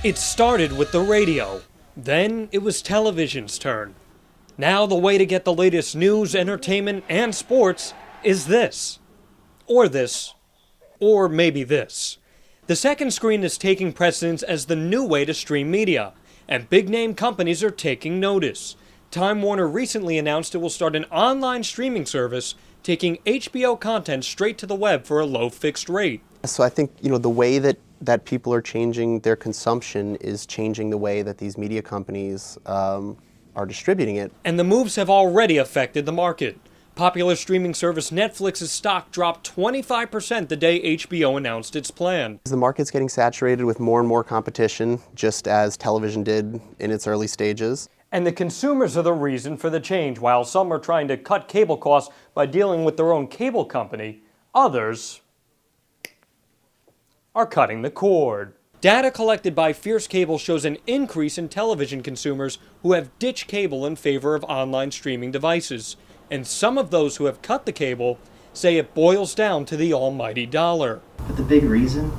It started with the radio. Then it was television's turn. Now the way to get the latest news, entertainment, and sports is this. Or this. Or maybe this. The second screen is taking precedence as the new way to stream media, and big-name companies are taking notice. Time Warner recently announced it will start an online streaming service taking HBO content straight to the web for a low fixed rate. So I think, the way that people are changing their consumption is changing the way that these media companies are distributing it. And the moves have already affected the market. Popular streaming service Netflix's stock dropped 25% the day HBO announced its plan. The market's getting saturated with more and more competition, just as television did in its early stages. And the consumers are the reason for the change. While some are trying to cut cable costs by dealing with their own cable company, others are cutting the cord. Data collected by Fierce Cable shows an increase in television consumers who have ditched cable in favor of online streaming devices. And some of those who have cut the cable say it boils down to the almighty dollar. But the big reason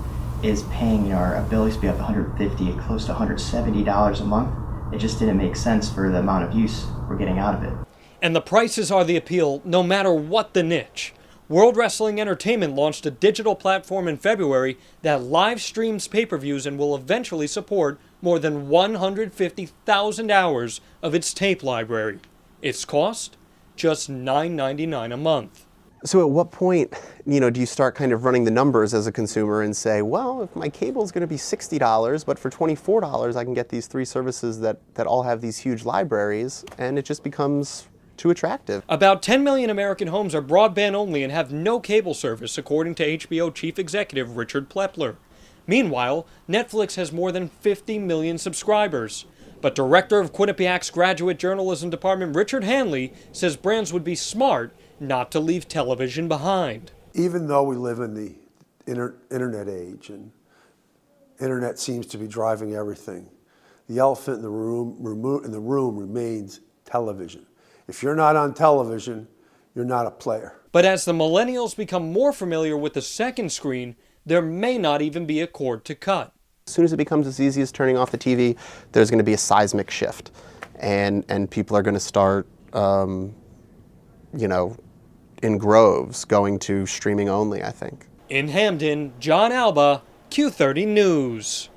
is paying our bills to be up $150, close to $170 a month. It just didn't make sense for the amount of use we're getting out of it. And the prices are the appeal, no matter what the niche. World Wrestling Entertainment launched a digital platform in February that live streams pay-per-views and will eventually support more than 150,000 hours of its tape library. Its cost? Just $9.99 a month. So at what point, do you start kind of running the numbers as a consumer and say, well, if my cable is going to be $60, but for $24 I can get these three services that all have these huge libraries, and it just becomes too attractive. About 10 million American homes are broadband only and have no cable service, according to HBO chief executive Richard Plepler. Meanwhile, Netflix has more than 50 million subscribers. But director of Quinnipiac's graduate journalism department, Richard Hanley, says brands would be smart not to leave television behind. Even though we live in the internet age and internet seems to be driving everything, the elephant in the room remains television. If you're not on television, you're not a player. But as the millennials become more familiar with the second screen, there may not even be a cord to cut. As soon as it becomes as easy as turning off the TV, there's going to be a seismic shift. And people are going to start, in groves going to streaming only, I think. In Hamden, Jon Alba, Q30 News.